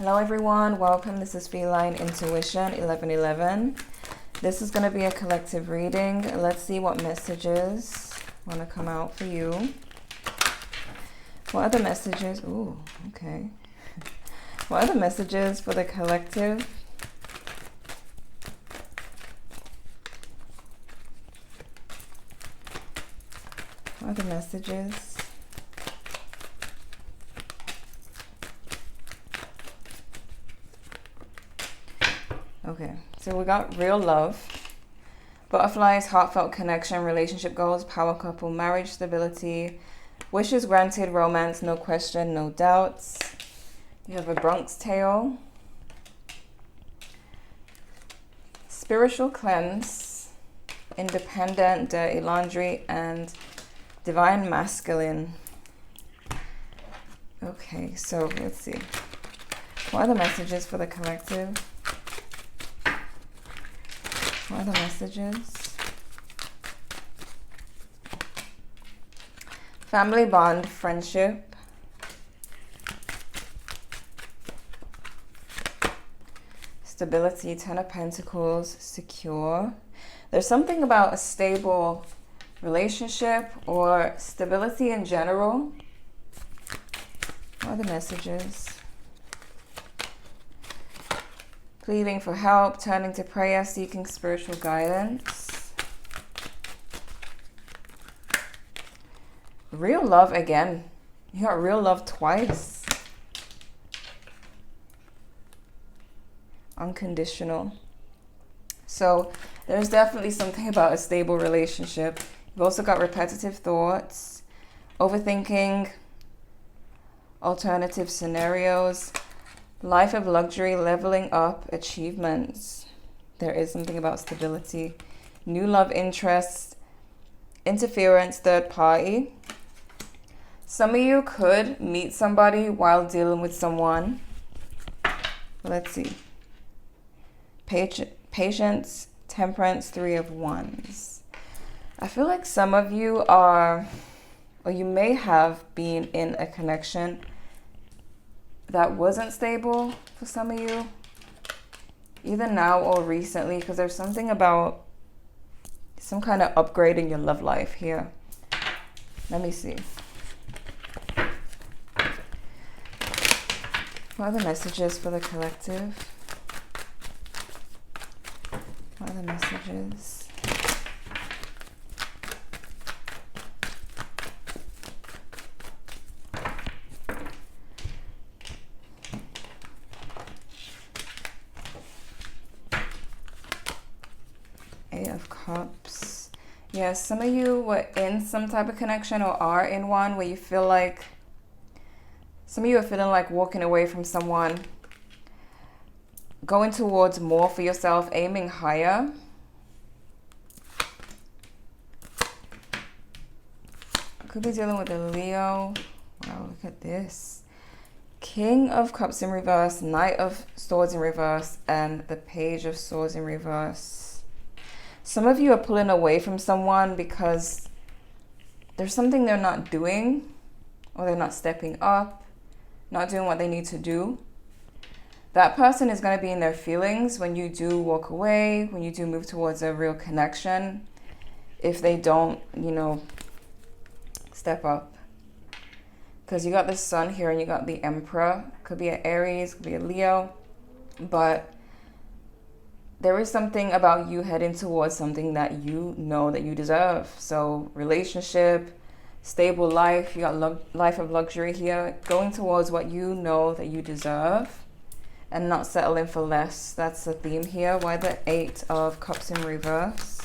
Hello everyone, welcome. This is Feline Intuition 1111. This is going to be a collective reading. Let's see what messages want to come out for you. What are the messages? Ooh, okay. What are the messages for the collective? What are the messages? Okay, so we got real love, butterflies, heartfelt connection, relationship goals, power couple, marriage stability, wishes granted, romance, no question, no doubts. You have a Bronx tale, spiritual cleanse, independent, dirty laundry, and divine masculine. Okay, so let's see. What are the messages for the collective? What are the messages? Family bond, friendship. Stability, Ten of Pentacles, secure. There's something about a stable relationship or stability in general. What are the messages? Pleading for help, turning to prayer, seeking spiritual guidance. Real love again. You got real love twice. Unconditional. So there's definitely something about a stable relationship. You've also got repetitive thoughts, overthinking, alternative scenarios. Life of luxury, leveling up, achievements. There is something about stability. New love interests, interference, third party. Some of you could meet somebody while dealing with someone. Let's see. Patience, temperance, Three of Wands. I feel like some of you are, or you may have been in a connection that wasn't stable for some of you, either now or recently, because there's something about some kind of upgrade in your love life here. Let me see. What are the messages for the collective? What are the messages? Eight of Cups. Yes, some of you were in some type of connection or are in one where you feel like, some of you are feeling like walking away from someone, going towards more for yourself, aiming higher. Could be dealing with a Leo. Wow, look at this. King of Cups in reverse, Knight of Swords in reverse, and the Page of Swords in reverse. Some of you are pulling away from someone because there's something they're not doing, or they're not stepping up, not doing what they need to do. That person is going to be in their feelings when you do walk away, when you do move towards a real connection, if they don't, step up. Because you got the Sun here and you got the Emperor. Could be an Aries, could be a Leo, but there is something about you heading towards something that you know that you deserve. So relationship, stable life, you got life of luxury here, going towards what you know that you deserve and not settling for less. That's the theme here. Why the Eight of Cups in reverse?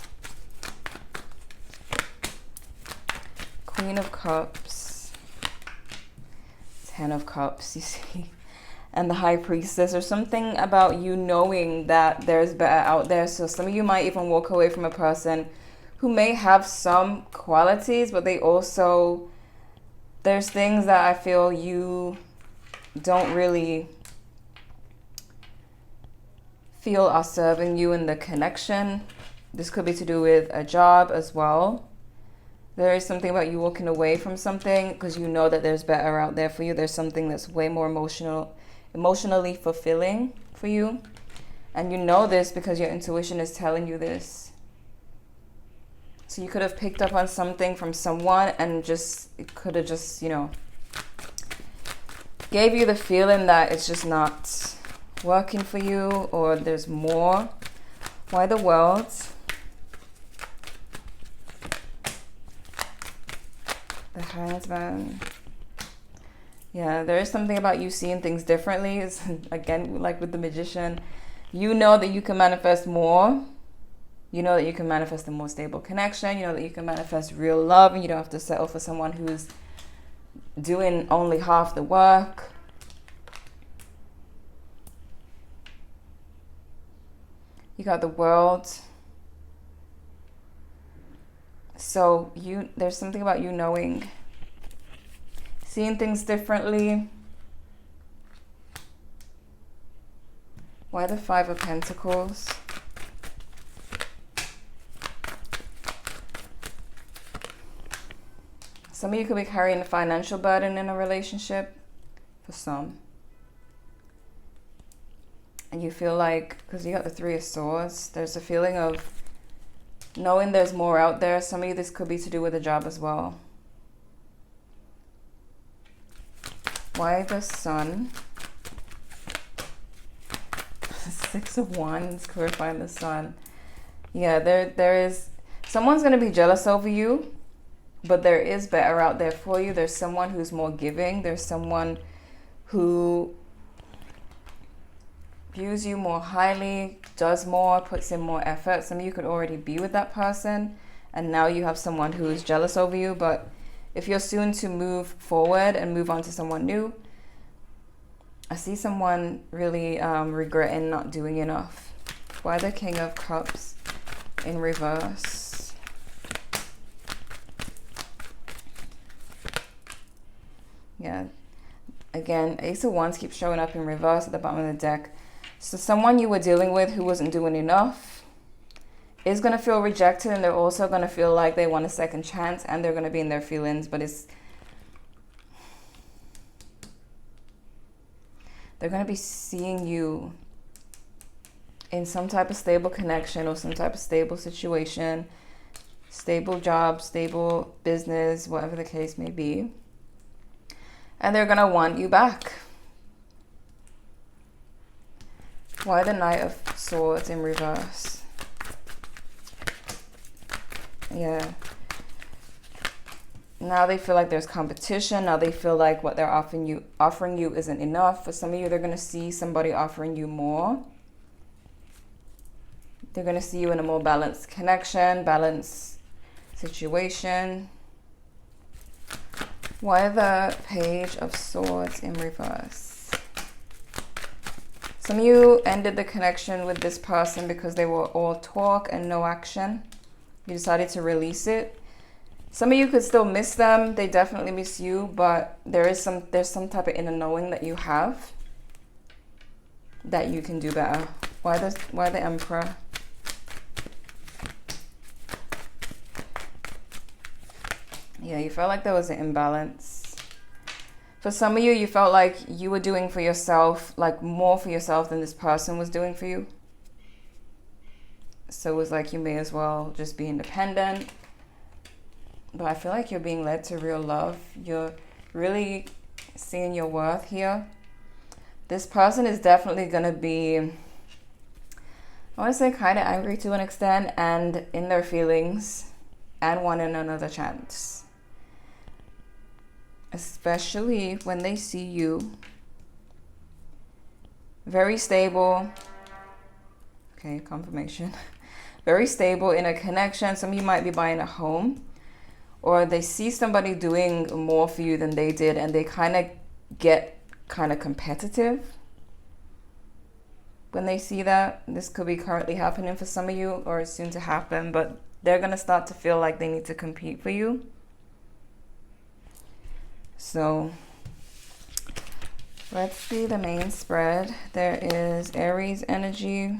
Queen of Cups, Ten of Cups, you see. And the High Priestess. There's something about you knowing that there's better out there. So some of you might even walk away from a person who may have some qualities, but they also, there's things that I feel you don't really feel are serving you in the connection. This could be to do with a job as well. There is something about you walking away from something because you know that there's better out there for you. There's something that's way more emotionally fulfilling for you. And you know this because your intuition is telling you this. So you could have picked up on something from someone and it could have just, gave you the feeling that it's just not working for you, or there's more. Why the World? The Hanged Man. Yeah, there is something about you seeing things differently. It's, again, like with the Magician, you know that you can manifest more. You know that you can manifest a more stable connection. You know that you can manifest real love, and you don't have to settle for someone who's doing only half the work. You got the World. So there's something about you knowing, seeing things differently. Why the Five of Pentacles? Some of you could be carrying a financial burden in a relationship, for some. And you feel like, because you got the Three of Swords, there's a feeling of knowing there's more out there. Some of you, this could be to do with a job as well. Why the Sun? Six of Wands, clarifying the Sun. Yeah, there is, someone's going to be jealous over you, but there is better out there for you. There's someone who's more giving. There's someone who views you more highly, does more, puts in more effort. Some of you could already be with that person, and now you have someone who is jealous over you. But if you're soon to move forward and move on to someone new, I see someone really regretting not doing enough. Why the King of Cups in reverse? Yeah, again, Ace of Wands keeps showing up in reverse at the bottom of the deck. So someone you were dealing with who wasn't doing enough is going to feel rejected, and they're also going to feel like they want a second chance, and they're going to be in their feelings, but they're going to be seeing you in some type of stable connection or some type of stable situation, stable job, stable business, whatever the case may be. And they're going to want you back. Why the Knight of Swords in reverse? Yeah. Now they feel like there's competition. Now they feel like what they're offering you isn't enough. For some of you, they're going to see somebody offering you more. They're going to see you in a more balanced connection, balanced situation. Why the Page of Swords in reverse? Some of you ended the connection with this person because they were all talk and no action. You decided to release it. Some of you could still miss them. They definitely miss you, but there's some type of inner knowing that you have that you can do better. Why the Emperor? Yeah, you felt like there was an imbalance. For some of you, you felt like you were doing for yourself, like more for yourself than this person was doing for you. So it was like you may as well just be independent. But I feel like you're being led to real love. You're really seeing your worth here. This person is definitely going to be, I want to say, kind of angry to an extent and in their feelings and wanting another chance. Especially when they see you very stable. Okay, confirmation. Very stable in a connection. Some of you might be buying a home, or they see somebody doing more for you than they did, and they kind of get kind of competitive when they see that. This could be currently happening for some of you, or is soon to happen, but they're going to start to feel like they need to compete for you. So let's see the main spread. There is Aries energy,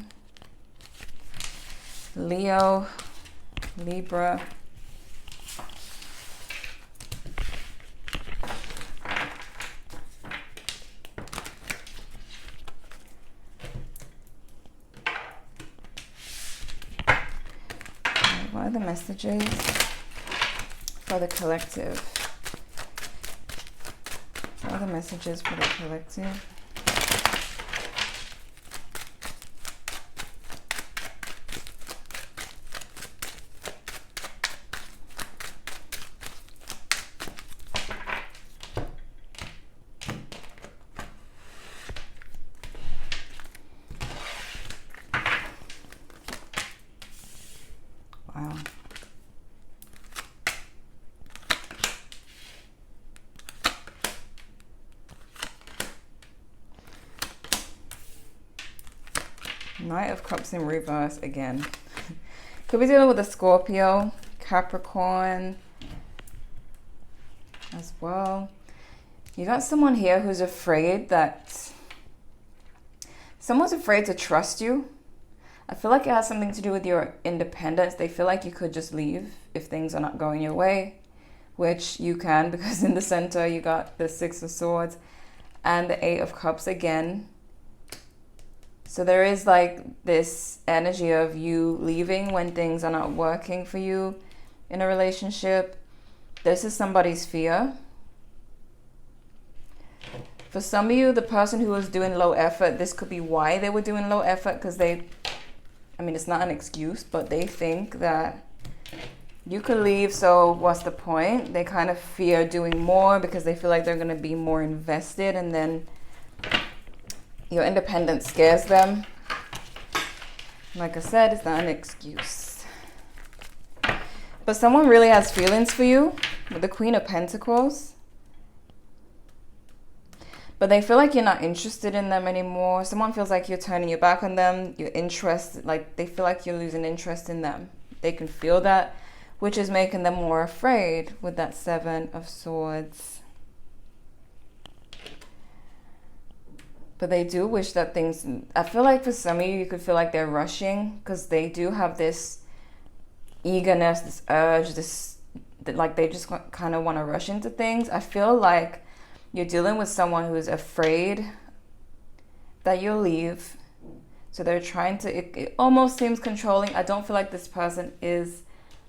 Leo, Libra, What are the messages for the collective? What are the messages for the collective? Wow. Knight of Cups in reverse again. Could be dealing with a Scorpio, Capricorn as well. You got someone here who's afraid that someone's afraid to trust you. I feel like it has something to do with your independence. They feel like you could just leave if things are not going your way, which you can, because in the center you got the Six of Swords and the Eight of Cups again. So there is like this energy of you leaving when things are not working for you in a relationship. This is somebody's fear. For some of you, the person who was doing low effort, this could be why they were doing low effort, because I mean, it's not an excuse, but they think that you could leave, so what's the point? They kind of fear doing more because they feel like they're going to be more invested, and then your independence scares them. Like I said, it's not an excuse. But someone really has feelings for you with the Queen of Pentacles. But they feel like you're not interested in them anymore. Someone feels like you're turning your back on them. Your interest, like they feel like you're losing interest in them. They can feel that, which is making them more afraid with that Seven of Swords. But they do wish that things, I feel like for some of you, you could feel like they're rushing, because they do have this eagerness, this urge, like they just kind of want to rush into things. I feel like you're dealing with someone who's afraid that you'll leave. So they're trying to, it almost seems controlling. I don't feel like this person is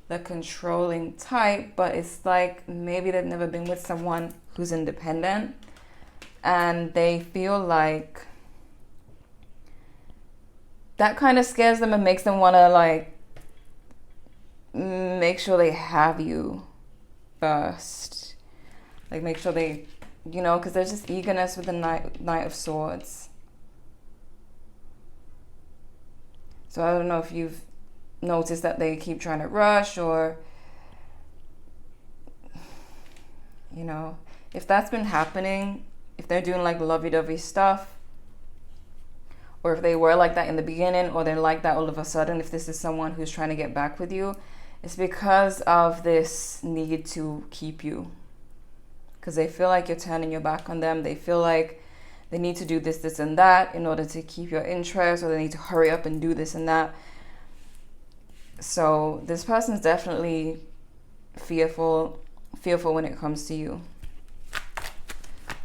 the controlling type, but it's like maybe they've never been with someone who's independent. And they feel like that kind of scares them and makes them want to like make sure they have you first. Like make sure they, you know, because there's just eagerness with the Knight of Swords. So I don't know if you've noticed that they keep trying to rush, or, you know, if that's been happening, if they're doing like lovey-dovey stuff, or if they were like that in the beginning, or they're like that all of a sudden, if this is someone who's trying to get back with you, it's because of this need to keep you. Because they feel like you're turning your back on them. They feel like they need to do this, this, and that in order to keep your interest, or they need to hurry up and do this and that. So this person's definitely fearful when it comes to you.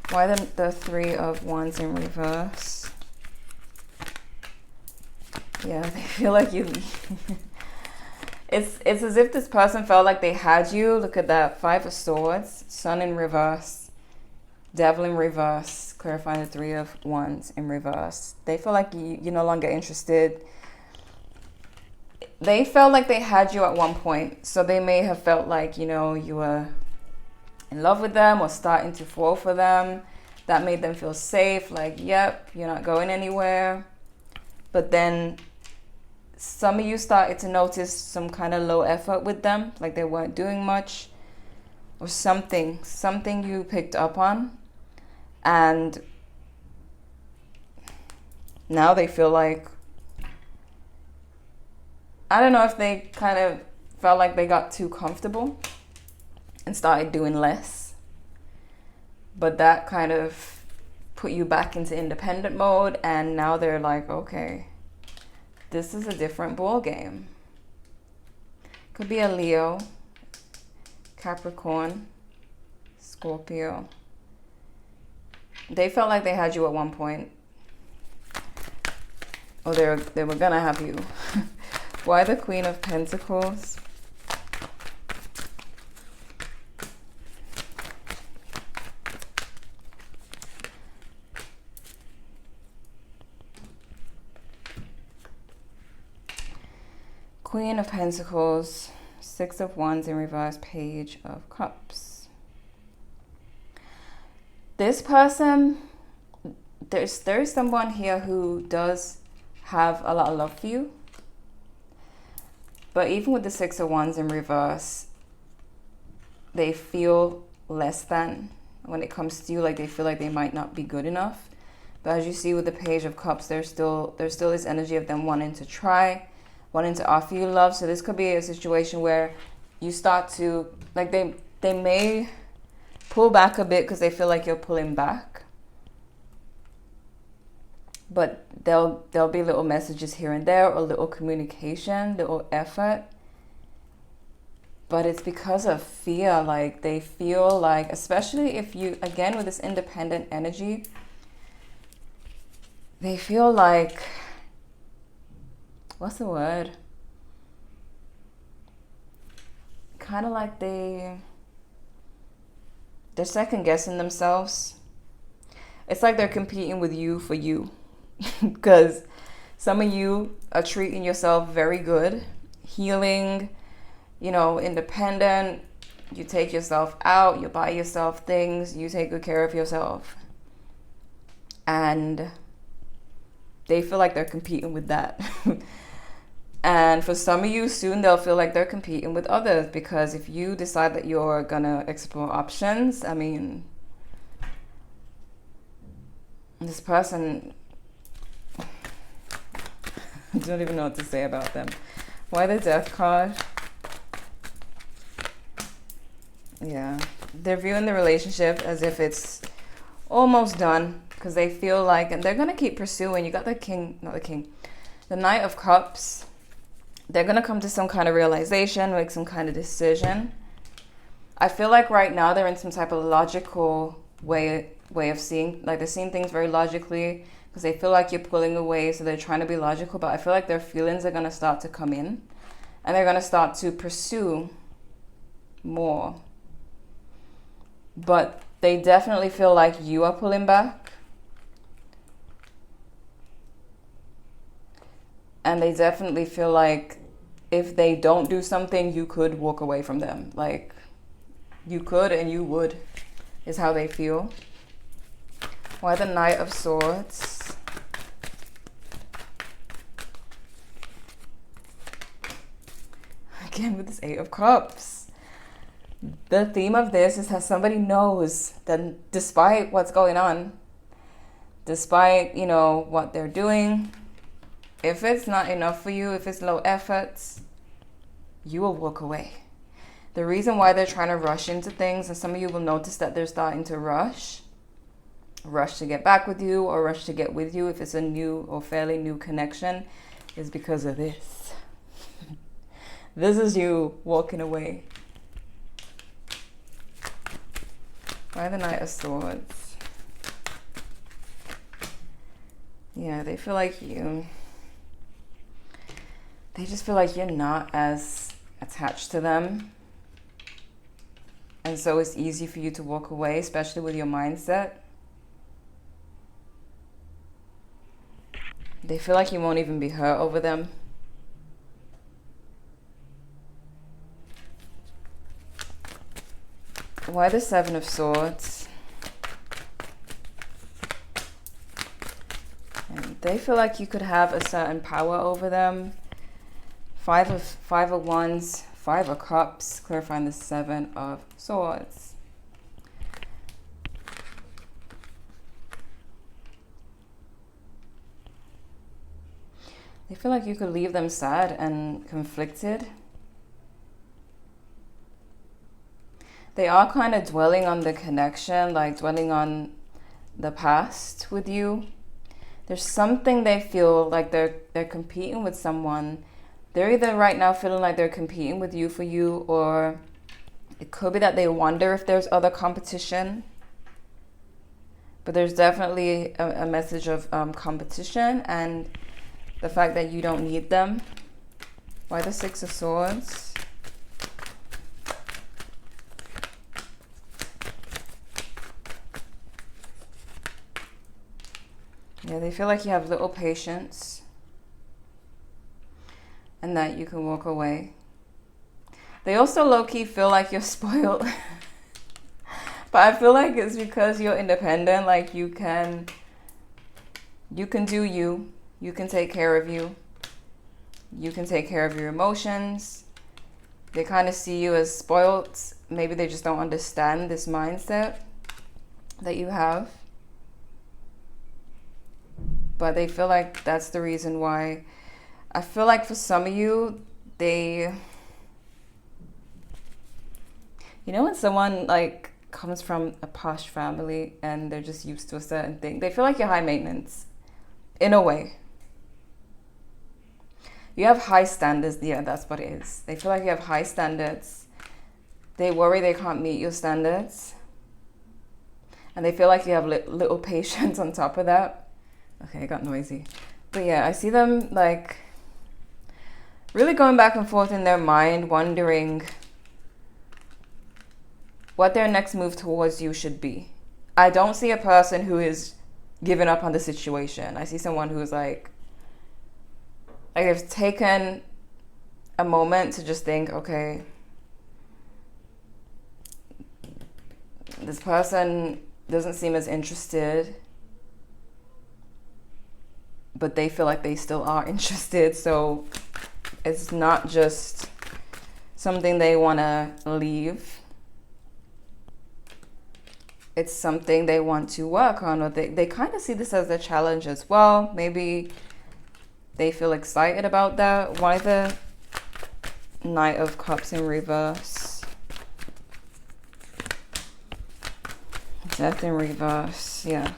Why the Three of Wands in reverse? Yeah, they feel like you... It's as if this person felt like they had you. Look at that. Five of Swords, Sun in reverse, Devil in reverse, clarifying the Three of Wands in reverse. They feel like you're no longer interested. They felt like they had you at one point. So they may have felt like, you know, you were in love with them or starting to fall for them. That made them feel safe. Like, yep, you're not going anywhere. But then some of you started to notice some kind of low effort with them, like they weren't doing much, or something you picked up on, and now they feel like, I don't know if they kind of felt like they got too comfortable and started doing less, but that kind of put you back into independent mode, and now they're like, okay, this is a different ball game. Could be a Leo, Capricorn, Scorpio. They felt like they had you at one point, or they were gonna have you. Why the Queen of Pentacles? Queen of Pentacles, Six of Wands in reverse, Page of Cups. This person, there's someone here who does have a lot of love for you. But even with the Six of Wands in reverse, they feel less than when it comes to you. Like they feel like they might not be good enough. But as you see with the Page of Cups, there's still this energy of them wanting to try, wanting to offer you love. So this could be a situation where you start to, like they may pull back a bit because they feel like you're pulling back. But there'll be little messages here and there, or little communication, little effort. But it's because of fear. Like they feel like, especially if you, again, with this independent energy, they feel like, what's the word? Kind of like they're second guessing themselves. It's like they're competing with you for you. Because some of you are treating yourself very good, healing, independent. You take yourself out, you buy yourself things, you take good care of yourself. And they feel like they're competing with that. And for some of you, soon they'll feel like they're competing with others, because if you decide that you're gonna explore options, I mean, this person, I don't even know what to say about them. Why the Death card? Yeah, they're viewing the relationship as if it's almost done, because they feel like, and they're gonna keep pursuing. You got the King, not the King, the Knight of Cups. They're gonna come to some kind of realization, make some kind of decision. I feel like right now they're in some type of logical way of seeing, like they're seeing things very logically, because they feel like you're pulling away, so they're trying to be logical. But I feel like their feelings are gonna start to come in, and they're gonna start to pursue more. But they definitely feel like you are pulling back. And they definitely feel like if they don't do something, you could walk away from them. Like, you could and you would, is how they feel. Why the Knight of Swords? Again with this Eight of Cups. The theme of this is how somebody knows that despite what's going on, despite, what they're doing, if it's not enough for you, if it's low efforts, you will walk away. The reason why they're trying to rush into things, and some of you will notice that they're starting to rush to get back with you, or rush to get with you if it's a new or fairly new connection, is because of this. This is you walking away. Why the Knight of Swords? Yeah, they feel like they just feel like you're not as attached to them. And so it's easy for you to walk away, especially with your mindset. They feel like you won't even be hurt over them. Why the Seven of Swords? And they feel like you could have a certain power over them. Five of Wands, Five of Cups, clarifying the Seven of Swords. They feel like you could leave them sad and conflicted. They are kind of dwelling on the connection, like dwelling on the past with you. There's something they feel like they're competing with someone. They're either right now feeling like they're competing with you for you, or it could be that they wonder if there's other competition. But there's definitely a message of competition and the fact that you don't need them. Why the Six of Swords? Yeah, they feel like you have little patience. and that you can walk away. They also low-key feel like you're spoiled. But I feel like it's because you're independent. Like you can do you. You can take care of you. You can take care of your emotions. They kind of see you as spoiled. Maybe they just don't understand this mindset that you have. But they feel like that's the reason why. I feel like for some of you, when someone like comes from a posh family and they're just used to a certain thing, they feel like you're high maintenance in a way. You have high standards. Yeah, that's what it is. They feel like you have high standards. They worry they can't meet your standards. And they feel like you have little patience on top of that. Okay, it got noisy. But yeah, I see them like really going back and forth in their mind, wondering what their next move towards you should be. I don't see a person who is giving up on the situation. I see someone who's like they've taken a moment to just think, okay, this person doesn't seem as interested, but they feel like they still are interested. So it's not just something they want to leave. It's something they want to work on, or they kind of see this as a challenge as well. Maybe they feel excited about that. Why the Knight of Cups in reverse? Death in reverse, yeah.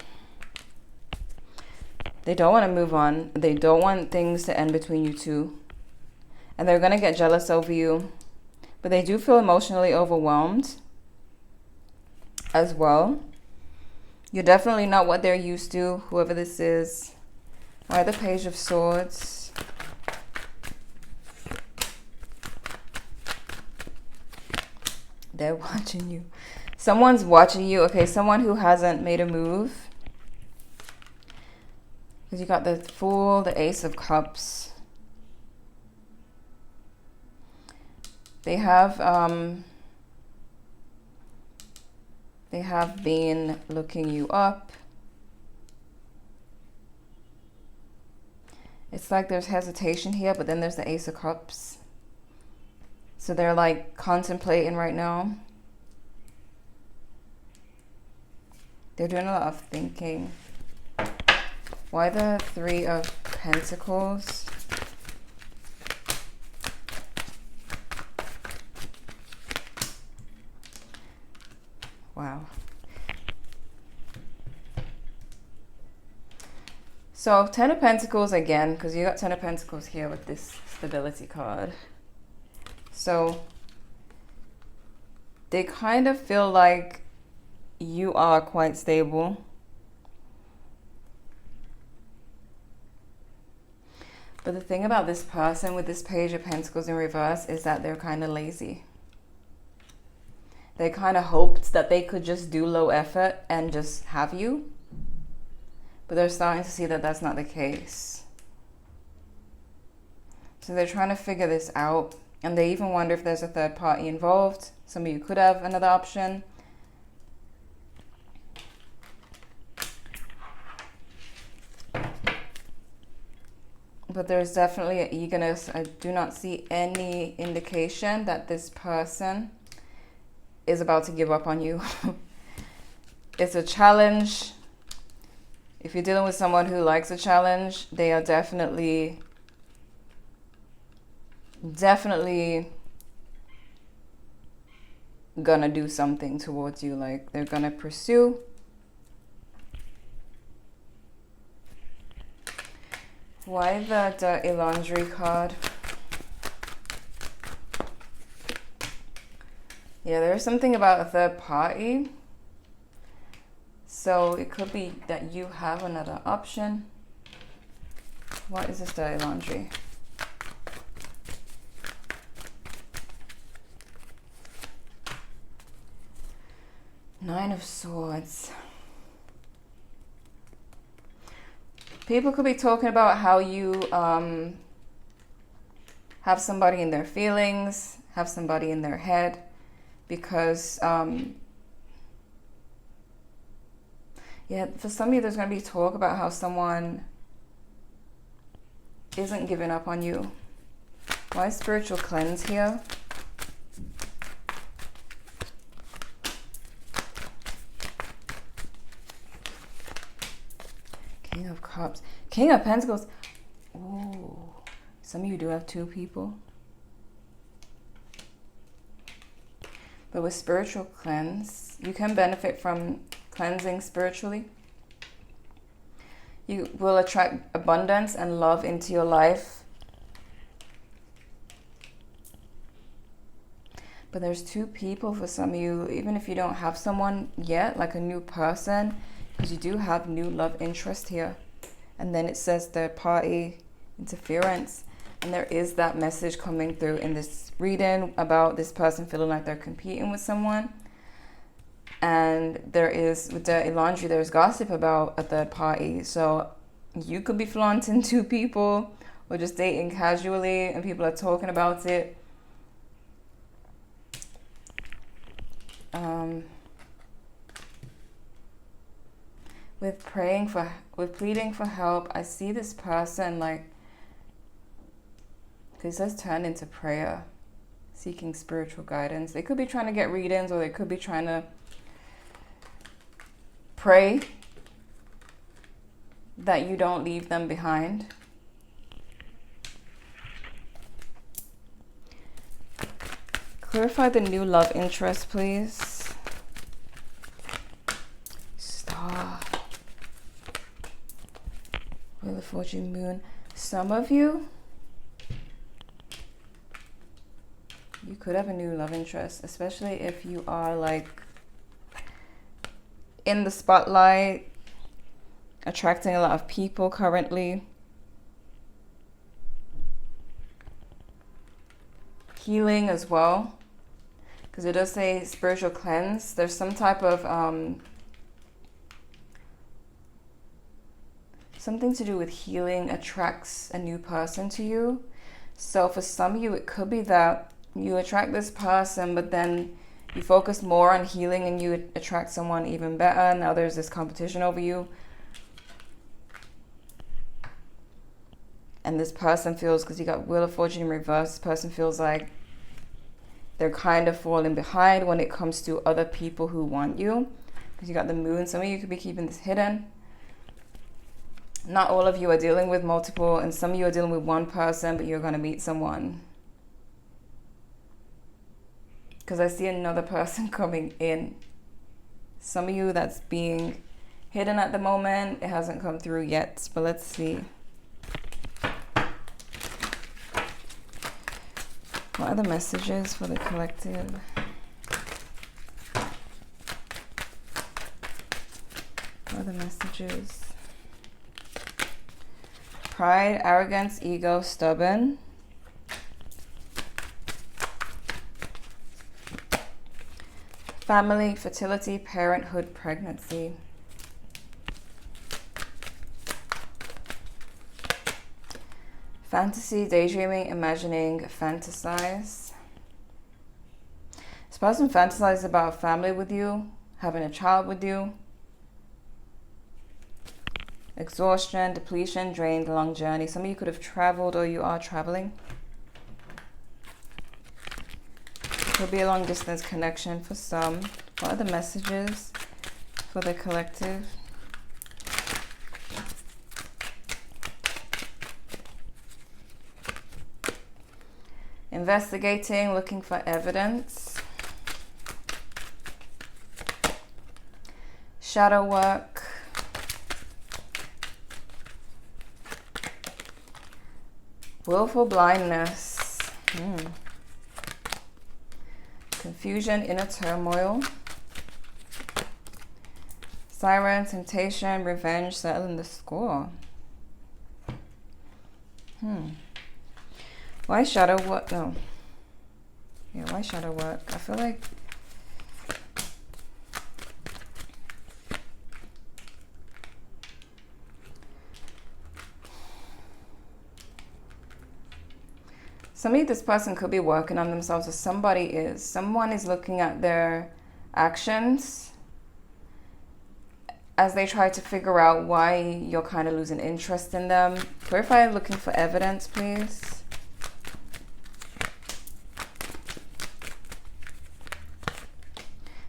They don't want to move on. They don't want things to end between you two. And they're going to get jealous over you. But they do feel emotionally overwhelmed as well. You're definitely not what they're used to, whoever this is. Why the Page of Swords? They're watching you. Someone's watching you. Okay, someone who hasn't made a move. Because you got the Fool, the Ace of Cups. They have been looking you up. It's like there's hesitation here, but then there's the Ace of Cups. So they're like contemplating right now. They're doing a lot of thinking. Why the Three of Pentacles? Wow. So 10 of Pentacles again, because you got 10 of Pentacles here with this stability card. So they kind of feel like you are quite stable. But the thing about this person with this Page of Pentacles in reverse is that they're kind of lazy. They kind of hoped that they could just do low effort and just have you. But they're starting to see that that's not the case. So they're trying to figure this out. And they even wonder if there's a third party involved. Some of you could have another option. But there's definitely an eagerness. I do not see any indication that this person is about to give up on you. It's a challenge. If you're dealing with someone who likes a challenge, they are definitely gonna do something towards you. Like they're gonna pursue. Why the Dirty Laundry card? Yeah, there's something about a third party. So it could be that you have another option. What is this Dirty Laundry? Nine of Swords. People could be talking about how have somebody in their feelings, have somebody in their head, because yeah, for some of you there's going to be talk about how someone isn't giving up on you. Why is spiritual cleanse here? King of Cups. King of Pentacles. Ooh. Some of you do have two people. But with spiritual cleanse, you can benefit from cleansing spiritually. You will attract abundance and love into your life. But there's two people for some of you, even if you don't have someone yet, like a new person, because you do have new love interest here. And then it says third party interference. And there is that message coming through in this reading about this person feeling like they're competing with someone. And there is, with dirty laundry, there's gossip about a third party. So you could be flaunting two people or just dating casually and people are talking about it. With pleading for help, I see this person like, it says turn into prayer, seeking spiritual guidance. They could be trying to get readings, or they could be trying to pray that you don't leave them behind. Clarify the new love interest, please. Star. Wheel of Fortune, Moon. Some of you could have a new love interest, especially if you are like in the spotlight, attracting a lot of people currently. Healing as well, because it does say spiritual cleanse. There's some type of something to do with healing attracts a new person to you. So for some of you, it could be that you attract this person, but then you focus more on healing and you attract someone even better. Now there's this competition over you. And this person feels, because you got Wheel of Fortune in reverse, this person feels like they're kind of falling behind when it comes to other people who want you. Because you got the Moon. Some of you could be keeping this hidden. Not all of you are dealing with multiple, and some of you are dealing with one person, but you're going to meet someone. Because I see another person coming in. Some of you, that's being hidden at the moment. It hasn't come through yet, but let's see. What are the messages for the collective? What are the messages? Pride, arrogance, ego, stubborn. Family, fertility, parenthood, pregnancy. Fantasy, daydreaming, imagining, fantasize. This person fantasizes about a family with you, having a child with you. Exhaustion, depletion, drained, long journey. Some of you could have traveled, or you are traveling. Could be a long distance connection for some. What are the messages for the collective? Investigating, looking for evidence. Shadow work. Willful blindness. Confusion, inner turmoil. Siren, temptation, revenge, settling the score. Why shadow work? No. Yeah, why shadow work? I feel like Some of you, this person could be working on themselves, or somebody is. Someone is looking at their actions as they try to figure out why you're kind of losing interest in them. Clarify, looking for evidence, please.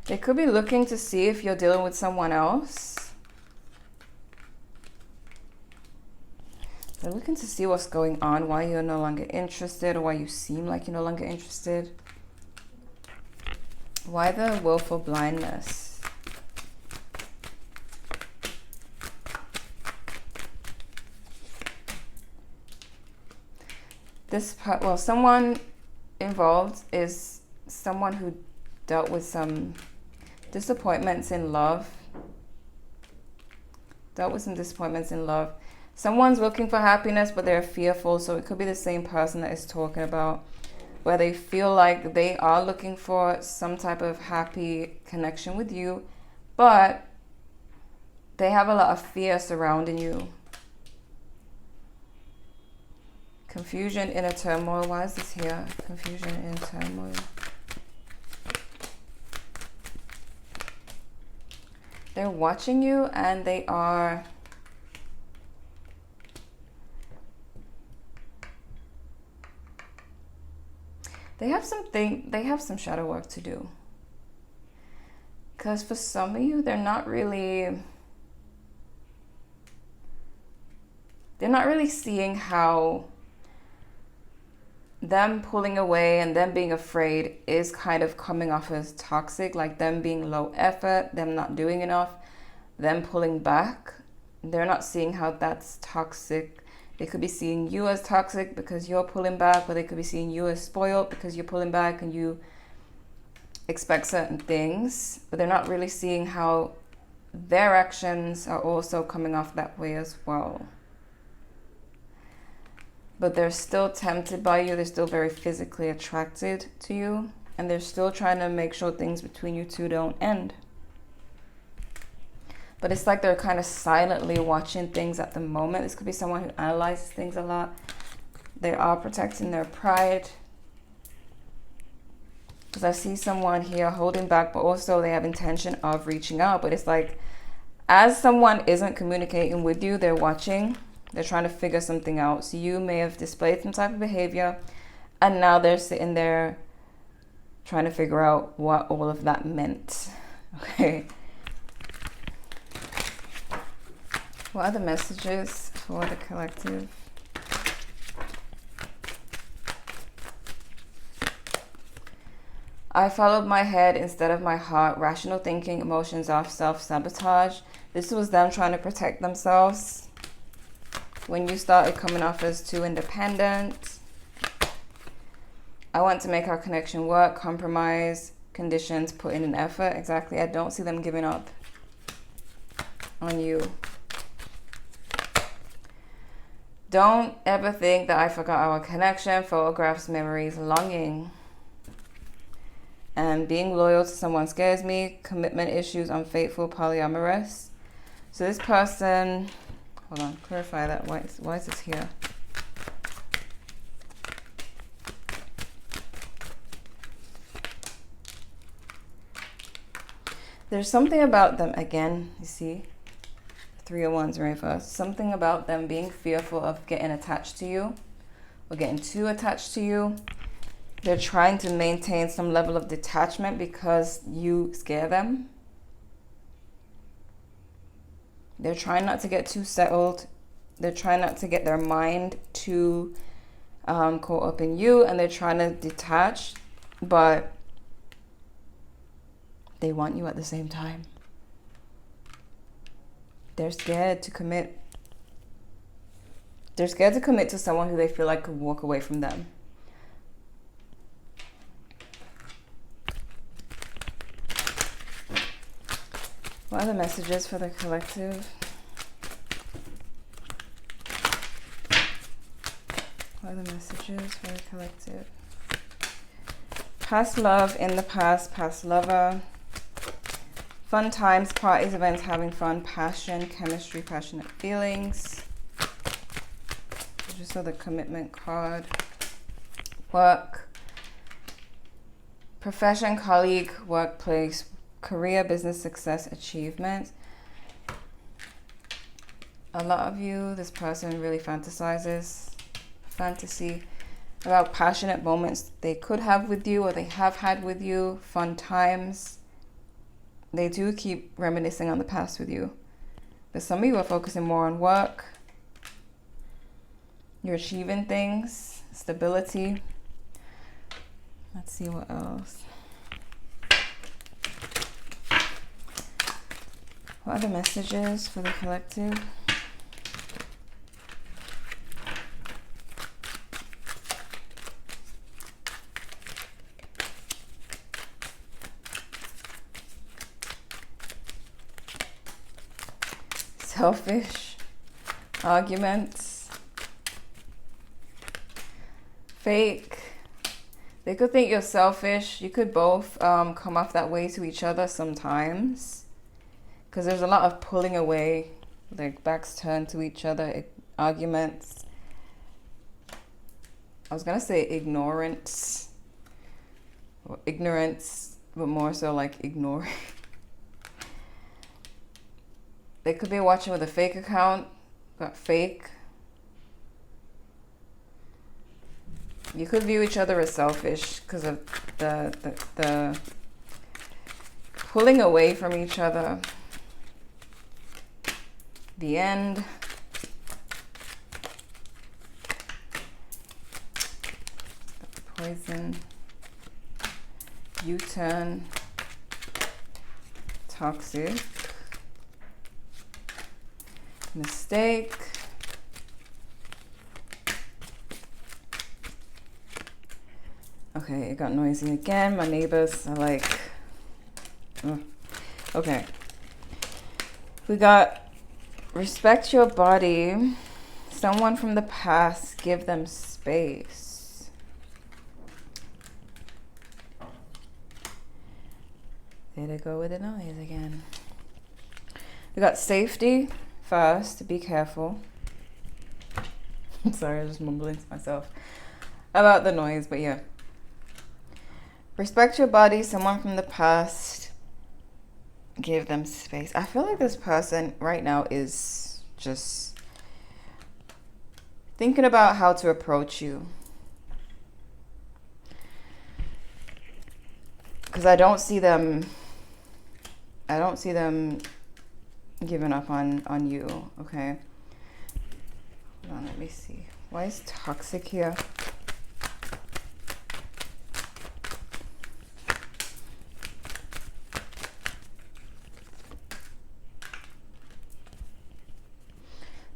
They could be looking to see if you're dealing with someone else. They're looking to see what's going on, why you're no longer interested, or why you seem like you're no longer interested. Why the willful blindness? Well, someone involved is someone who dealt with some disappointments in love. Someone's looking for happiness, but they're fearful. So it could be the same person that is talking about, where they feel like they are looking for some type of happy connection with you, but they have a lot of fear surrounding you. Confusion, inner turmoil. Why is this here? Confusion, inner turmoil. They're watching you, and they have some shadow work to do. Because for some of you, they're not really seeing how them pulling away and them being afraid is kind of coming off as toxic, like them being low effort, them not doing enough, them pulling back. They're not seeing how that's toxic. They could be seeing you as toxic because you're pulling back, or they could be seeing you as spoiled because you're pulling back and you expect certain things, but they're not really seeing how their actions are also coming off that way as well. But they're still tempted by you. They're still very physically attracted to you. And they're still trying to make sure things between you two don't end. But it's like they're kind of silently watching things at the moment. This could be someone who analyzes things a lot. They are protecting their pride. Because I see someone here holding back, but also they have intention of reaching out. But it's like, as someone isn't communicating with you, they're watching. They're trying to figure something out. So you may have displayed some type of behavior, and now they're sitting there trying to figure out what all of that meant. Okay. What are the messages for the collective? I followed my head instead of my heart. Rational thinking, emotions off, self-sabotage. This was them trying to protect themselves. When you started coming off as too independent. I want to make our connection work. Compromise, conditions, put in an effort. Exactly. I don't see them giving up on you. Don't ever think that I forgot our connection. Photographs, memories, longing. And being loyal to someone scares me. Commitment issues, unfaithful, polyamorous. So this person... Hold on, clarify that. Why is this here? There's something about them, again, you see, 3 of Wands reverse. Something about them being fearful of getting attached to you or getting too attached to you. They're trying to maintain some level of detachment because you scare them. They're trying not to get too settled. They're trying not to get their mind too caught up in you, and they're trying to detach, but they want you at the same time. They're scared to commit. They're scared to commit to someone who they feel like could walk away from them. What are the messages for the collective? What are the messages for the collective? Past love, in the past, past lover. Fun times, parties, events, having fun, passion, chemistry, passionate feelings. Just saw the commitment card. work, profession, colleague, workplace, career, business success, achievement. A lot of you, this person really fantasy about passionate moments they could have with you or they have had with you, fun times. They do keep reminiscing on the past with you. But some of you are focusing more on work. You're achieving things, stability. Let's see what else. What are the messages for the collective? Selfish arguments, fake. They could think you're selfish. You could both come off that way to each other sometimes, because there's a lot of pulling away, like backs turned to each other, arguments. I was gonna say ignorance or ignorance, but more so like ignoring. They could be watching with a fake account, but fake. You could view each other as selfish because of the pulling away from each other. The end. Poison. U-turn. Toxic. Mistake. Okay, it got noisy again. My neighbors are like, ugh. Okay. We got respect your body. Someone from the past, give them space. There they go with the noise again. We got safety. First, be careful. Sorry, I was just mumbling to myself about the noise, but yeah. Respect your body, someone from the past, give them space. I feel like this person right now is just thinking about how to approach you. Because I don't see them giving up on you, okay? Hold on, let me see. Why is toxic here?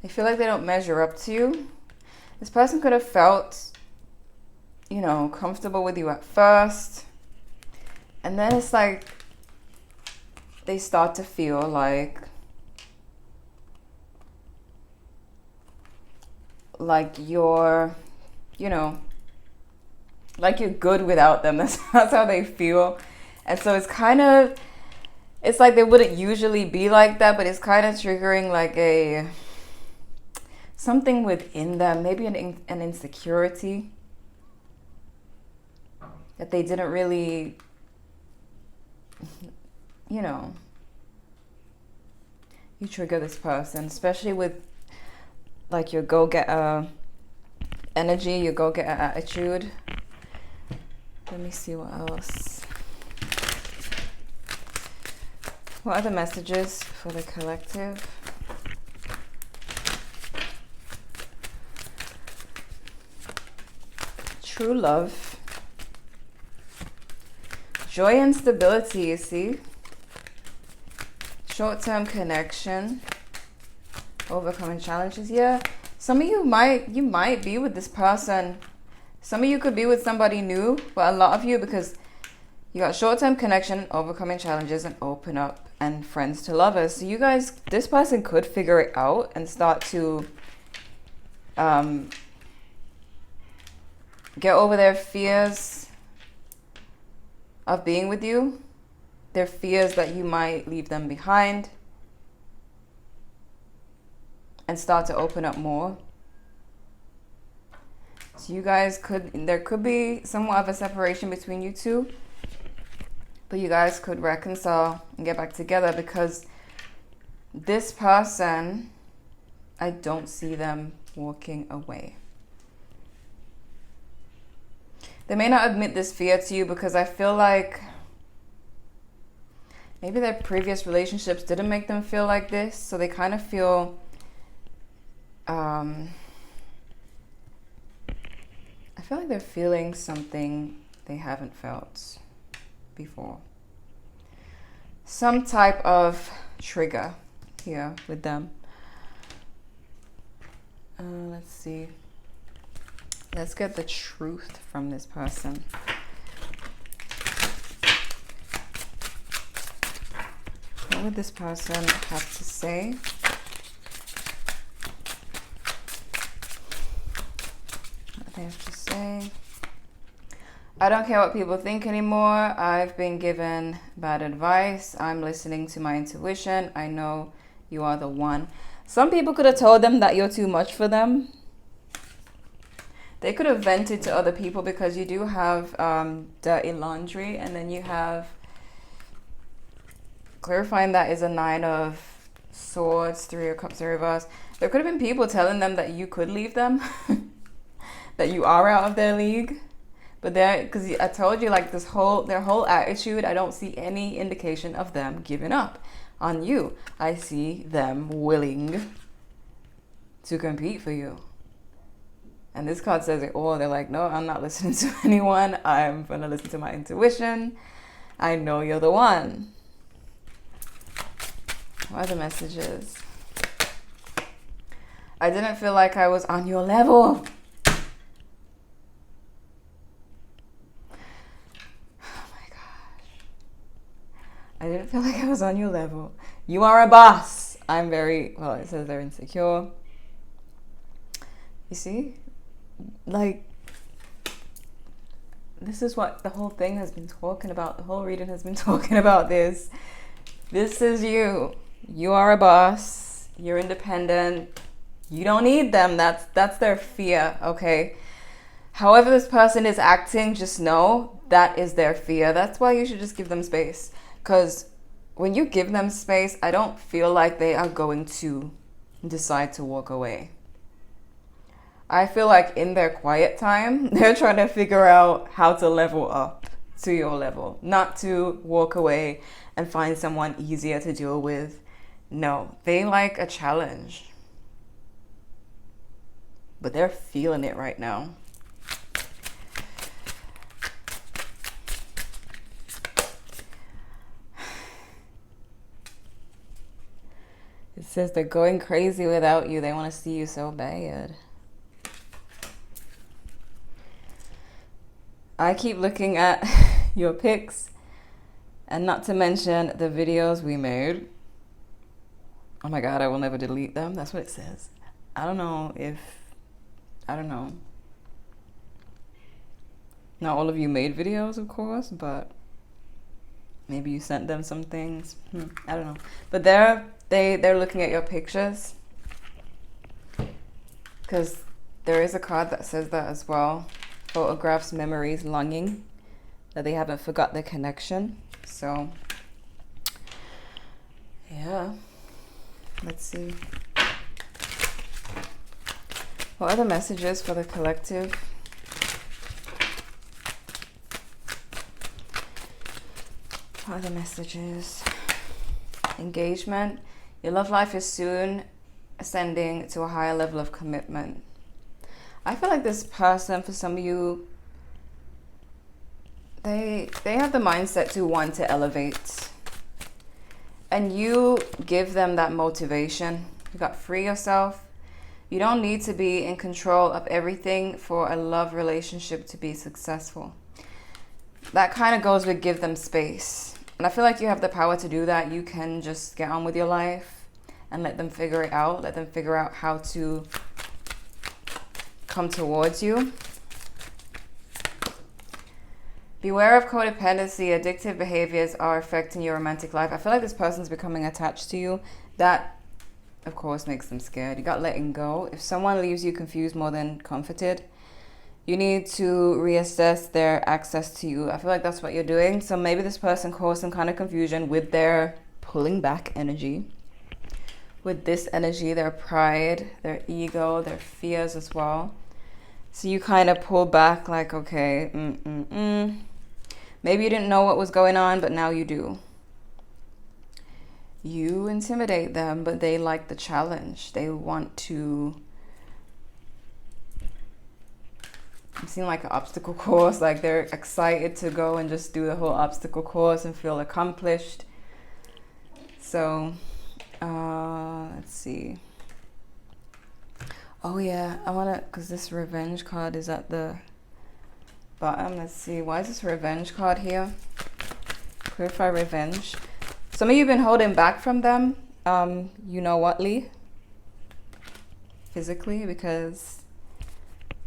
They feel like they don't measure up to you. This person could have felt, comfortable with you at first. And then it's like they start to feel like you're, like you're good without them. That's how they feel. And so it's like they wouldn't usually be like that, but it's kind of triggering like something within them, maybe an insecurity that they didn't really, you trigger this person, especially with like your go-getter energy, your go-getter attitude. Let me see what else. What are the messages for the collective? True love. Joy and stability, you see? Short-term connection. Overcoming challenges. Yeah, some of you might be with this person. Some of you could be with somebody new, but a lot of you, because you got short-term connection, overcoming challenges, and open up, and friends to lovers. So you guys, this person could figure it out and start to get over their fears of being with you, their fears that you might leave them behind, and start to open up more. So you guys there could be somewhat of a separation between you two, but you guys could reconcile and get back together, because this person, I don't see them walking away. They may not admit this fear to you because I feel like maybe their previous relationships didn't make them feel like this. So they kind of feel, I feel like they're feeling something they haven't felt before. Some type of trigger here with them. Let's see. Let's get the truth from this person. What would this person have to say? What do they have to say? I don't care what people think anymore. I've been given bad advice. I'm listening to my intuition. I know you are the one. Some people could have told them that you're too much for them. They could have vented to other people, because you do have dirty laundry, and then you have clarifying that is a 9 of Swords, 3 of Cups in reverse. There could have been people telling them that you could leave them, that you are out of their league. But because I told you, like, their whole attitude, I don't see any indication of them giving up on you. I see them willing to compete for you. And this card says it all. They're like, no, I'm not listening to anyone. I'm going to listen to my intuition. I know you're the one. What are the messages? I didn't feel like I was on your level. Oh my gosh. I didn't feel like I was on your level. You are a boss. I'm very, well, it says they're insecure. You see? Like, this is what the whole thing has been talking about. The whole reading has been talking about this. This is you. You are a boss. You're independent. You don't need them. That's their fear, okay? However this person is acting, just know that is their fear. That's why you should just give them space. Because when you give them space, I don't feel like they are going to decide to walk away. I feel like in their quiet time, they're trying to figure out how to level up to your level, not to walk away and find someone easier to deal with. No, they like a challenge, but they're feeling it right now. It says they're going crazy without you. They want to see you so bad. I keep looking at your pics, and not to mention the videos we made. Oh my God, I will never delete them. That's what it says. I don't know. Not all of you made videos, of course, but maybe you sent them some things. I don't know. But they're looking at your pictures, because there is a card that says that as well. Photographs, memories, longing, that they haven't forgot their connection. So yeah, let's see. What are the messages for the collective? What are the messages? Engagement. Your love life is soon ascending to a higher level of commitment. I feel like this person, for some of you, they have the mindset to want to elevate. And you give them that motivation. You got free yourself. You don't need to be in control of everything for a love relationship to be successful. That kind of goes with give them space. And I feel like you have the power to do that. You can just get on with your life and let them figure it out. Let them figure out how to come towards you. Beware of codependency. Addictive behaviors are affecting your romantic life. I feel like this person's becoming attached to you. That, of course, makes them scared. You got letting go. If someone leaves you confused more than comforted, You need to reassess their access to you. I feel like that's what you're doing. So maybe this person caused some kind of confusion with their pulling back energy. With this energy, their pride, their ego, their fears as well. So you kind of pull back like, okay, maybe you didn't know what was going on, but now you do. You intimidate them, but they like the challenge. They want to... I'm seeing like an obstacle course, like they're excited to go and just do the whole obstacle course and feel accomplished. So, let's see. Oh yeah, I wanna, cause this revenge card is at the bottom. Let's see, why is this revenge card here? Clarify revenge. Some of you have been holding back from them. You know what, Lee? Physically, because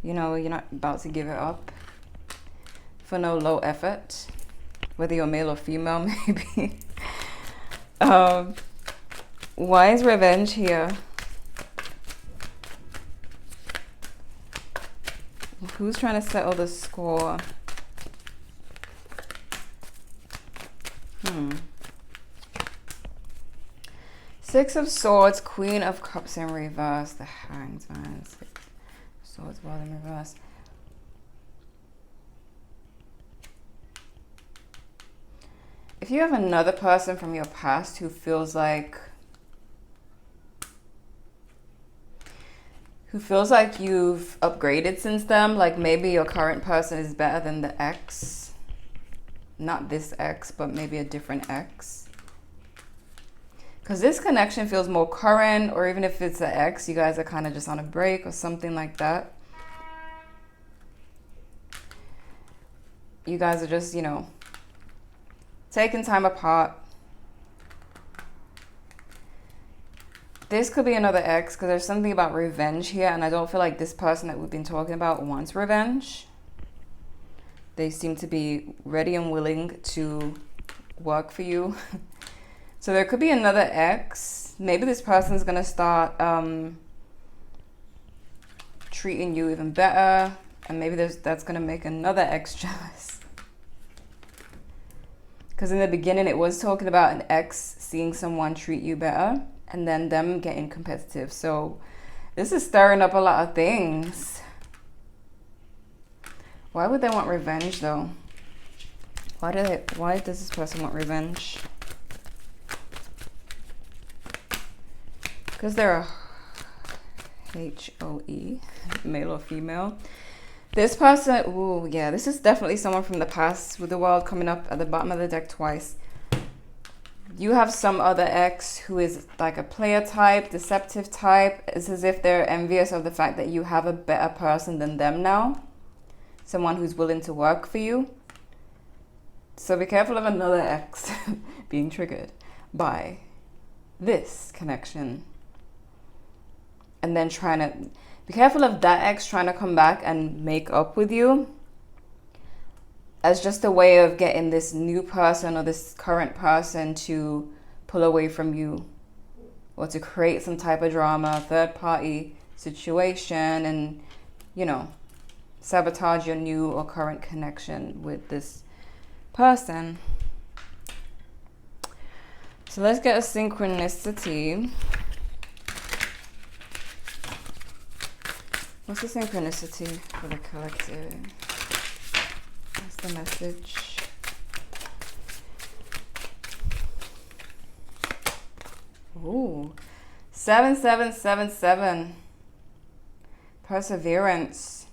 you know you're not about to give it up for no low effort, whether you're male or female, maybe. Why is revenge here? Who's trying to settle the score? Six of Swords, Queen of Cups in reverse, the Hanged Man, Six of Swords, World in reverse. If you have another person from your past who feels like you've upgraded since them, like maybe your current person is better than the ex, not this ex, but maybe a different ex. Because this connection feels more current, or even if it's an ex, you guys are kind of just on a break or something like that. You guys are just, you know, taking time apart. This could be another ex, because there's something about revenge here, and I don't feel like this person that we've been talking about wants revenge. They seem to be ready and willing to work for you. So there could be another ex. Maybe this person's going to start treating you even better. And maybe that's going to make another ex jealous. Because in the beginning, it was talking about an ex seeing someone treat you better and then them getting competitive. So this is stirring up a lot of things. Why would they want revenge, though? Why does this person want revenge? Because they're a HOE, male or female. This person, ooh, yeah, this is definitely someone from the past with the world coming up at the bottom of the deck twice. You have some other ex who is like a player type, deceptive type. It's as if they're envious of the fact that you have a better person than them now. Someone who's willing to work for you. So be careful of another ex being triggered by this connection. And then trying to be careful of that ex trying to come back and make up with you as just a way of getting this new person or this current person to pull away from you, or to create some type of drama, third party situation, and, you know, sabotage your new or current connection with this person. So let's get a synchronicity. What's the synchronicity for the collective? What's the message? Ooh, 7777. Perseverance.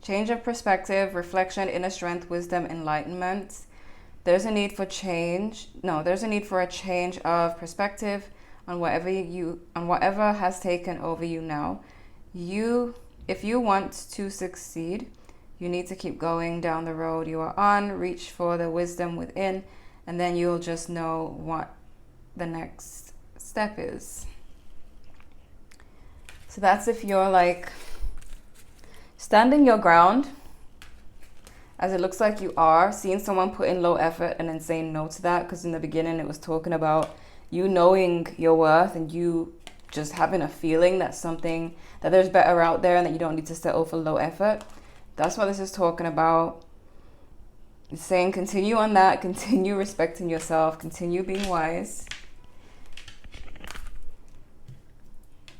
Change of perspective, reflection, inner strength, wisdom, enlightenment. There's a need for change. No, there's a need for a change of perspective on whatever has taken over you now. If you want to succeed, you need to keep going down the road you are on, reach for the wisdom within, and then you'll just know what the next step is. So that's if you're like standing your ground, as it looks like you are, seeing someone put in low effort and then saying no to that, because in the beginning it was talking about you knowing your worth and you just having a feeling that there's better out there and that you don't need to settle for low effort. That's what this is talking about. It's saying continue on that, continue respecting yourself, continue being wise.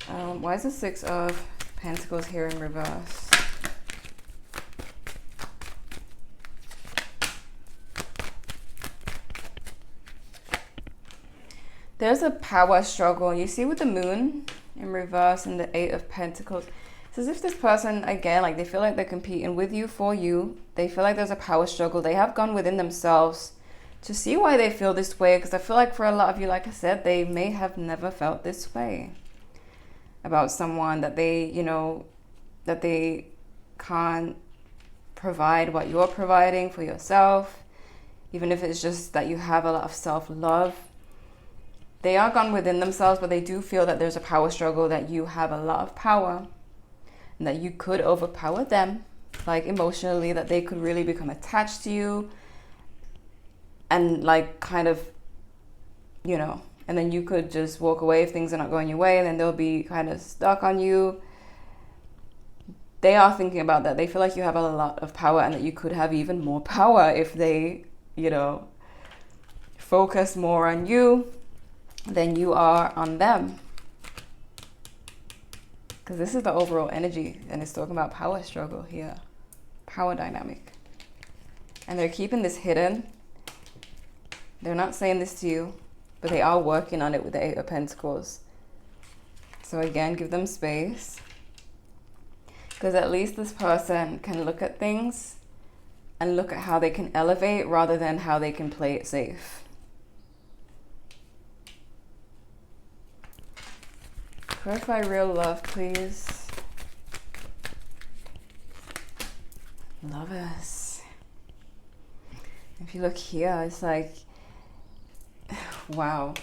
Why is the Six of Pentacles here in reverse? There's a power struggle. You see with the Moon in reverse and the Eight of Pentacles. It's as if this person, again, like they feel like they're competing with you, for you. They feel like there's a power struggle. They have gone within themselves to see why they feel this way. Because I feel like for a lot of you, like I said, they may have never felt this way about someone, that they, you know, that they can't provide what you're providing for yourself. Even if it's just that you have a lot of self-love. They are gone within themselves, but they do feel that there's a power struggle, that you have a lot of power and that you could overpower them, like emotionally, that they could really become attached to you and like kind of, you know, and then you could just walk away if things are not going your way, and then they'll be kind of stuck on you. They are thinking about that. They feel like you have a lot of power and that you could have even more power if they, you know, focus more on you than you are on them. Because this is the overall energy, and it's talking about power struggle here, power dynamic. And they're keeping this hidden. They're not saying this to you, but they are working on it with the Eight of Pentacles. So again, give them space. Because at least this person can look at things and look at how they can elevate rather than how they can play it safe. Clarify real love, please. Lovers. If you look here, it's like, wow.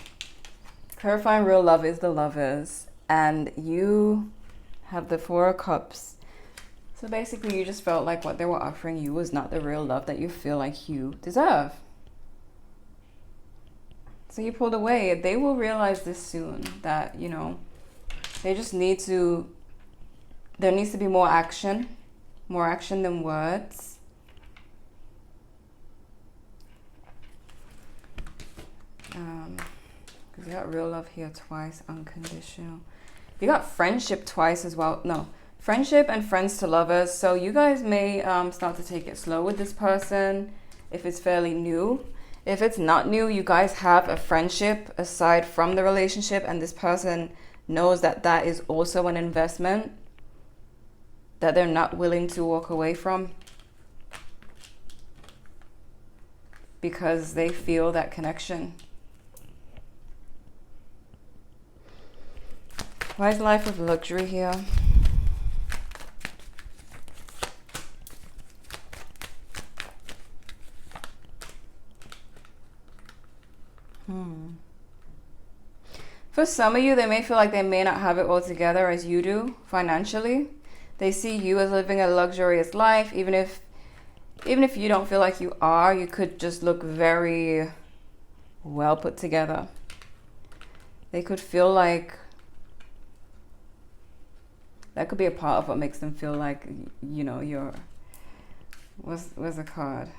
Clarifying real love is the Lovers, and you have the Four of Cups. So basically, you just felt like what they were offering you was not the real love that you feel like you deserve. So you pulled away. They will realize this soon, that, you know, they just need to, there needs to be more action than words. Because you got real love here twice, unconditional. You got friendship twice as well. No, friendship and friends to lovers. So you guys may start to take it slow with this person if it's fairly new. If it's not new, you guys have a friendship aside from the relationship, and this person knows that that is also an investment that they're not willing to walk away from, because they feel that connection. Why is life of luxury here? For some of you, they may feel like they may not have it all together as you do financially. They see you as living a luxurious life. Even if you don't feel like you are, you could just look very well put together. They could feel like, that could be a part of what makes them feel like, you know, you're, what's the card?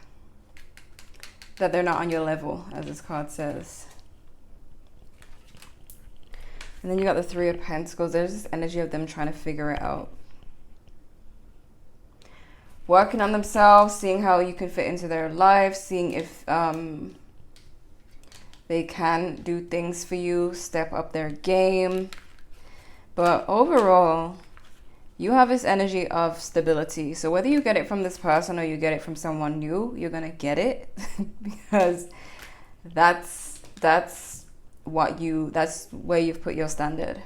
That they're not on your level, as this card says. And then you got the Three of Pentacles. There's this energy of them trying to figure it out. Working on themselves, seeing how you can fit into their life, seeing if they can do things for you, step up their game. But overall, you have this energy of stability. So whether you get it from this person or you get it from someone new, you're going to get it because that's where you've put your standard.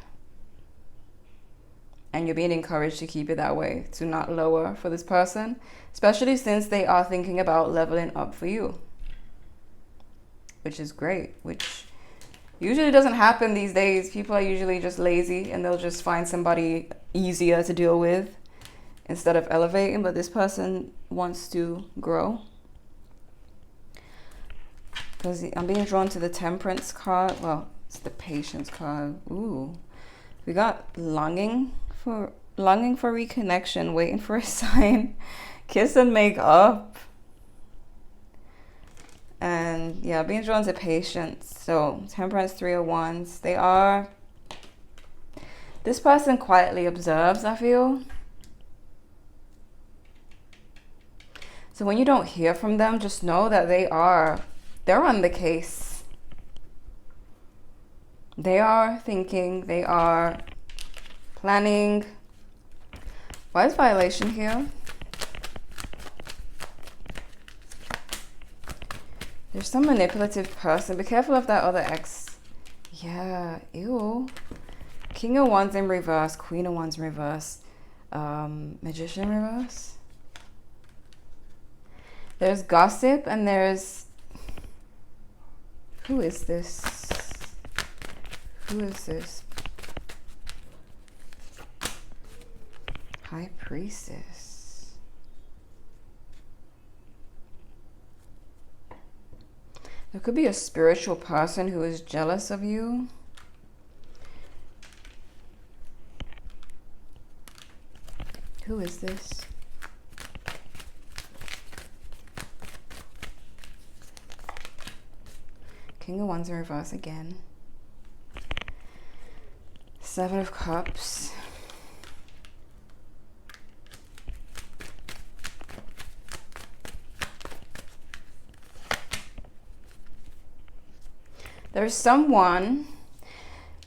And you're being encouraged to keep it that way, to not lower for this person, especially since they are thinking about leveling up for you, which is great, which usually doesn't happen these days. People are usually just lazy and they'll just find somebody easier to deal with instead of elevating, but this person wants to grow. Because I'm being drawn to the Temperance card. Well, it's the Patience card. Ooh. We got longing for reconnection, waiting for a sign. Kiss and make up. And yeah, being drawn to patience. So Temperance, 3 of Wands. They are... This person quietly observes, I feel. So when you don't hear from them, just know that they're on the case. They are thinking, they are planning. Why is violation here? There's some manipulative person. Be careful of that other ex. Yeah, ew. King of Wands in reverse, Queen of Wands in reverse, Magician in reverse. There's gossip and there's... Who is this? Who is this? High Priestess. There could be a spiritual person who is jealous of you. Who is this? King of Wands in reverse again. 7 of Cups. There's someone...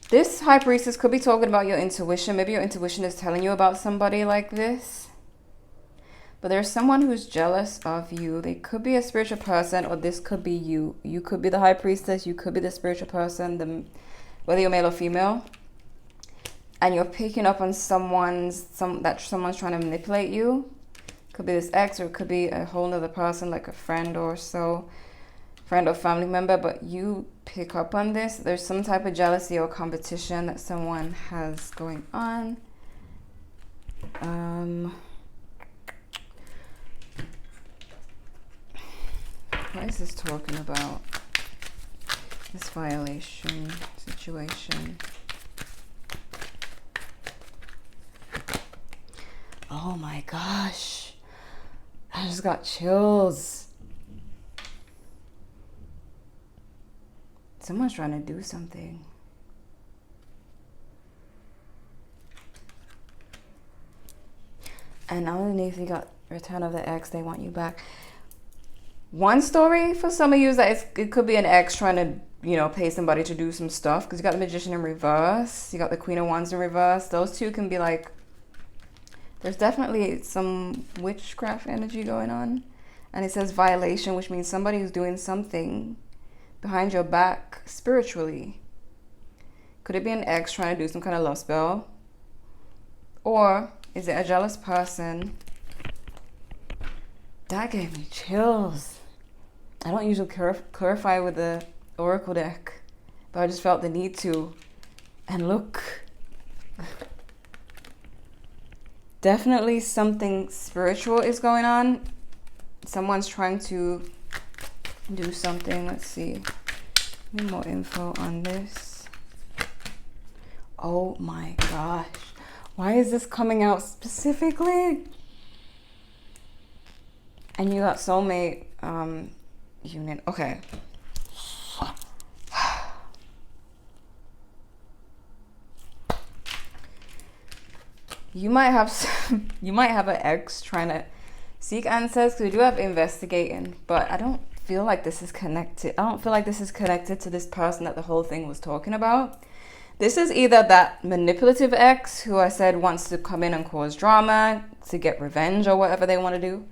This High Priestess could be talking about your intuition. Maybe your intuition is telling you about somebody like this. But there's someone who's jealous of you. They could be a spiritual person, or this could be you. You could be the High Priestess. You could be the spiritual person, whether you're male or female. And you're picking up on someone's trying to manipulate you. Could be this ex, or it could be a whole other person, like a friend or so. Friend or family member, but you pick up on this. There's some type of jealousy or competition that someone has going on. What is this talking about? This violation situation. Oh my gosh. I just got chills. Someone's trying to do something. And underneath you got Return of the Ex, they want you back. One story for some of you is that it could be an ex trying to, you know, pay somebody to do some stuff. Because you got the Magician in reverse. You got the Queen of Wands in reverse. Those two can be like... There's definitely some witchcraft energy going on. And it says violation, which means somebody who's doing something behind your back spiritually. Could it be an ex trying to do some kind of love spell? Or is it a jealous person? That gave me chills. I don't usually clarify with the Oracle deck, but I just felt the need to. And look. Definitely something spiritual is going on. Someone's trying to do something. Let's see. Need more info on this. Oh my gosh. Why is this coming out specifically? And you got soulmate union. Okay. You might have an ex trying to seek answers, because we do have investigating, but I don't feel like this is connected. I don't feel like this is connected to this person that the whole thing was talking about. This is either that manipulative ex who I said wants to come in and cause drama to get revenge or whatever they want to do.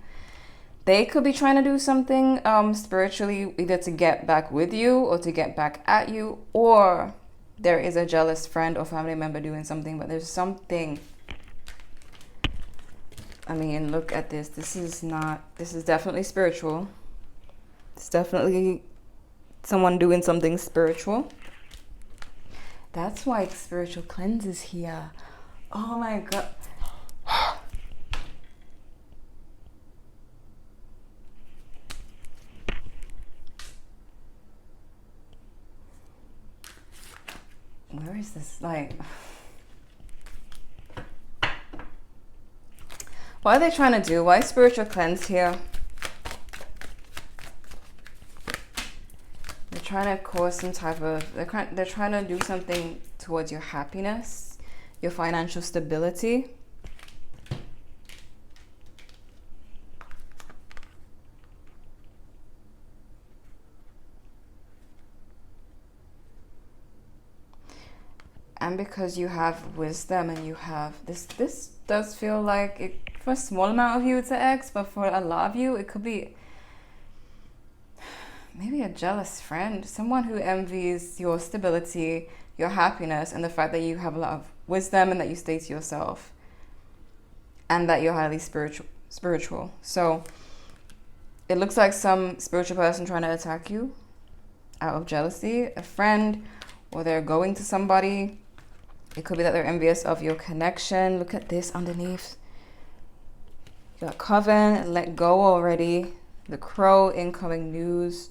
They could be trying to do something spiritually, either to get back with you or to get back at you, or there is a jealous friend or family member doing something, but there's something. I mean, look at this. This is definitely spiritual. It's definitely someone doing something spiritual. That's why spiritual cleanse is here. Oh my God. Where is this? Like, What are they trying to do? Why spiritual cleanse here? They're trying to cause some type of, they're trying to do something towards your happiness, your financial stability. And because you have wisdom and you have this does feel like it, for a small amount of you it's an ex, but for a lot of you it could be maybe a jealous friend, someone who envies your stability, your happiness, and the fact that you have a lot of wisdom and that you stay to yourself and that you're highly spiritual. So it looks like some spiritual person trying to attack you out of jealousy, a friend, or they're going to somebody. It could be that they're envious of your connection. Look at this underneath. You got coven, let go already. The crow, incoming news.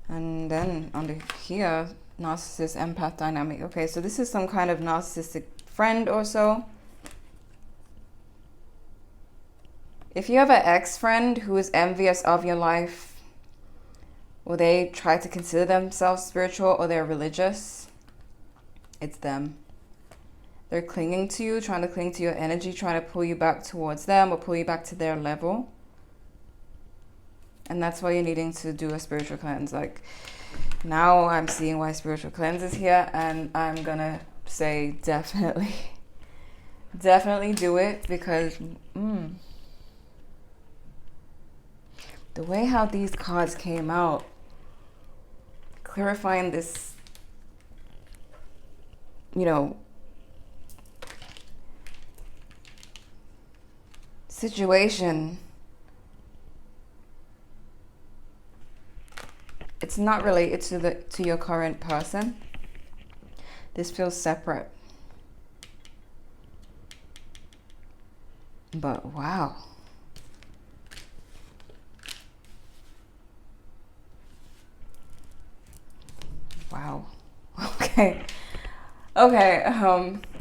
And then under here, narcissist, empath dynamic. Okay, so this is some kind of narcissistic friend or so. If you have an ex-friend who is envious of your life, or they try to consider themselves spiritual or they're religious, it's them. They're clinging to you, trying to cling to your energy, trying to pull you back towards them or pull you back to their level. And that's why you're needing to do a spiritual cleanse. Like, now I'm seeing why spiritual cleanse is here, and I'm gonna say definitely do it, because the way how these cards came out, clarifying this, you know, situation, it's not related to your current person. This feels separate. But wow. Wow. Okay.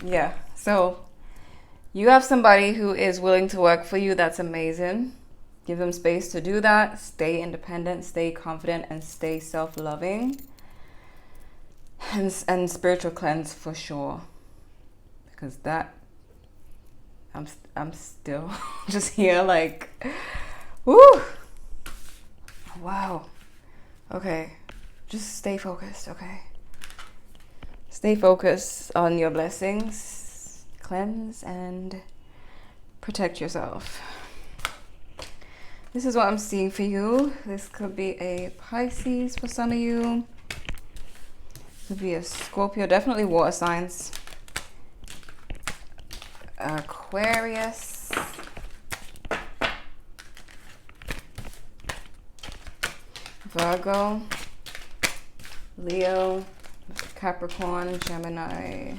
Yeah. So you have somebody who is willing to work for you. That's amazing. Give them space to do that. Stay independent, stay confident, and stay self-loving. And spiritual cleanse for sure. Because that, I'm still just here like, woo. Wow. Okay. Just stay focused, okay? Stay focused on your blessings. Cleanse and protect yourself. This is what I'm seeing for you. This could be a Pisces for some of you. Could be a Scorpio, definitely water signs. Aquarius. Virgo. Leo. Capricorn, Gemini.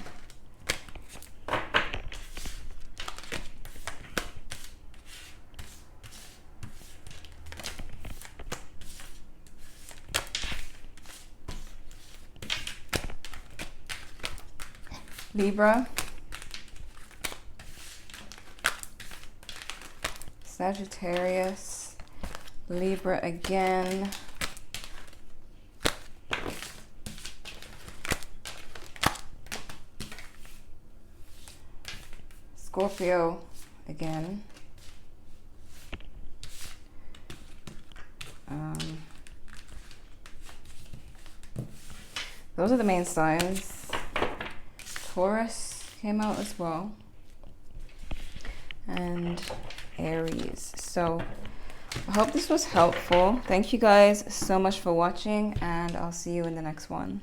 Libra, Sagittarius, Libra again, Scorpio again, those are the main signs. Taurus came out as well, and Aries. So I hope this was helpful. Thank you guys so much for watching, and I'll see you in the next one.